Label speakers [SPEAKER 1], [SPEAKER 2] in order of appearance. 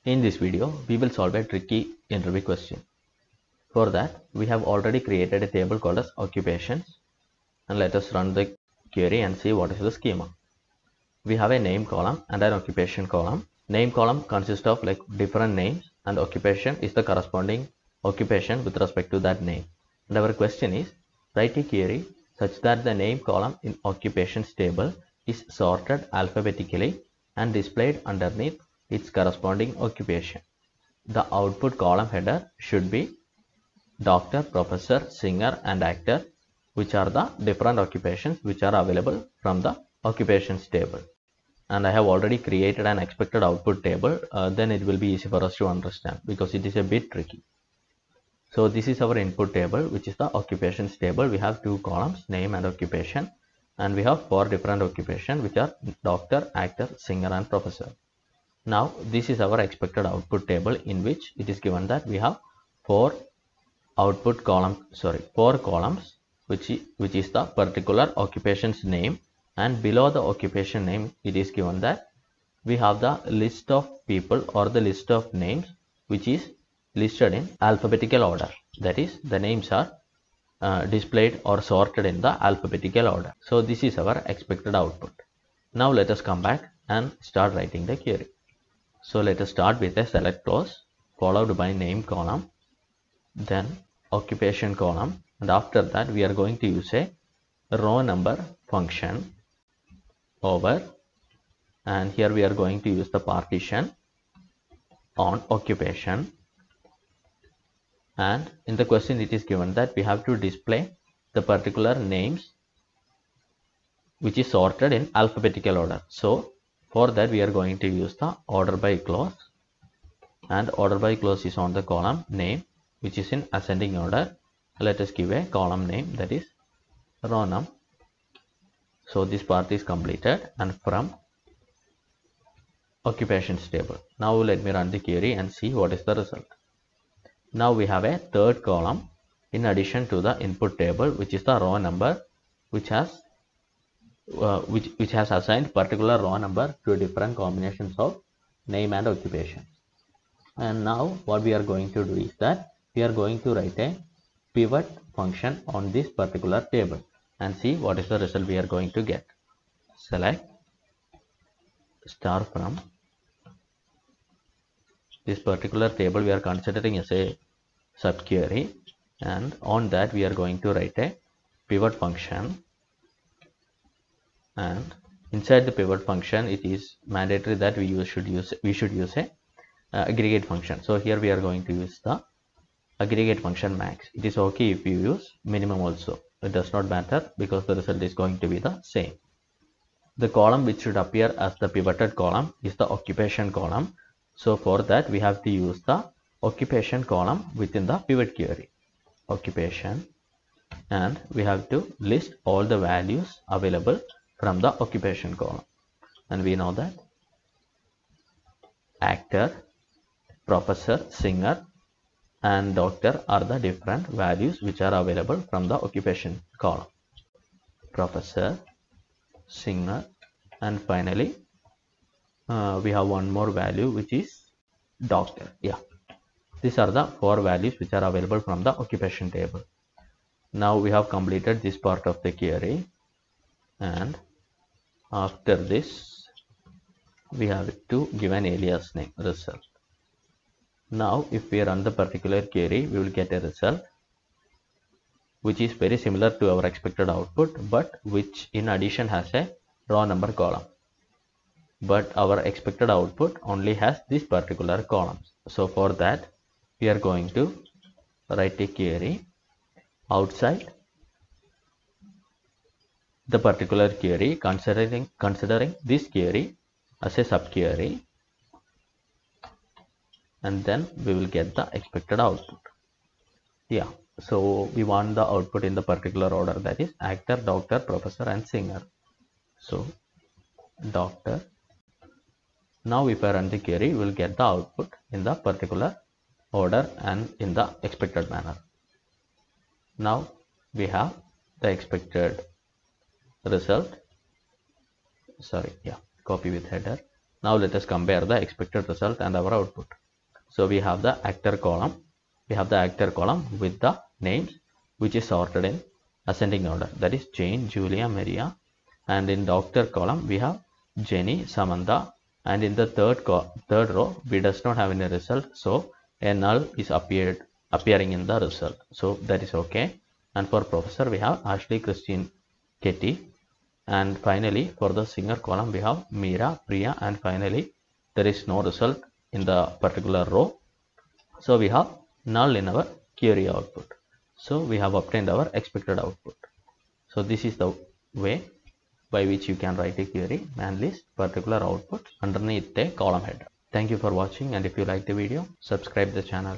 [SPEAKER 1] In this video, we will solve a tricky interview question. For that, we have already created a table called as occupations, and let us run the query and see what is the schema. We have a name column and an occupation column. Name column consists of like different names, and occupation is the corresponding occupation with respect to that name. And our question is, write a query such that the name column in occupations table is sorted alphabetically and displayed underneath its corresponding occupation. The output column header should be doctor, professor, singer and actor, which are the different occupations which are available from the occupations table. And I have already created an expected output table, then it will be easy for us to understand because it is a bit tricky. So this is our input table, which is the occupations table. We have two columns, name and occupation, and we have four different occupations which are doctor, actor, singer and professor. Now this is our expected output table, in which it is given that we have four columns which is the particular occupation's name, and below the occupation name it is given that we have the list of people or the list of names which is listed in alphabetical order. That is, the names are displayed or sorted in the alphabetical order. So this is our expected output. Now let us come back and start writing the query. So let us start with a select clause followed by name column, then occupation column, and after that we are going to use a row number function over, and here we are going to use the partition on occupation, and in the question it is given that we have to display the particular names which is sorted in alphabetical order. So for that we are going to use the order by clause, and order by clause is on the column name which is in ascending order. Let us give a column name, that is row num. So this part is completed, and from occupations table. Now let me run the query and see what is the result. Now we have a third column in addition to the input table, which is the row number, which has assigned particular row number to different combinations of name and occupation. And now what we are going to do is that we are going to write a pivot function on this particular table and see what is the result we are going to get. Select star from this particular table we are considering as a subquery, and on that we are going to write a pivot function, and inside the pivot function it is mandatory that we should use a aggregate function. So here we are going to use the aggregate function max. It is okay if you use minimum also, it does not matter because the result is going to be the same. The column which should appear as the pivoted column is the occupation column. So for that we have to use the occupation column within the pivot query, occupation, and we have to list all the values available from the occupation column. And we know that actor, professor, singer and doctor are the different values which are available from the occupation column. Professor, singer, and finally we have one more value which is doctor. Yeah, these are the four values which are available from the occupation table. Now we have completed this part of the query, and after this we have to give an alias name result. Now if we run the particular query, we will get a result which is very similar to our expected output, but which in addition has a row number column. But our expected output only has this particular columns. So for that we are going to write a query outside the particular query, considering this query as a subquery, and then we will get the expected output. Yeah, so we want the output in the particular order, that is actor, doctor, professor and singer. So doctor. Now if I run the query, we will get the output in the particular order and in the expected manner. Now we have the expected result. Copy with header. Now let us compare the expected result and our output. So we have the actor column. We have the actor column with the names which is sorted in ascending order. That is Jane, Julia, Maria. And in doctor column we have Jenny, Samantha. And in the third row we does not have any result. So a null is appearing in the result. So that is okay. And for professor we have Ashley, Christine, Katie. And finally for the singer column we have Meera, Priya, and finally there is no result in the particular row. So we have null in our query output. So we have obtained our expected output. So this is the way by which you can write a query and list particular output underneath a column header. Thank you for watching, and if you like the video, subscribe the channel.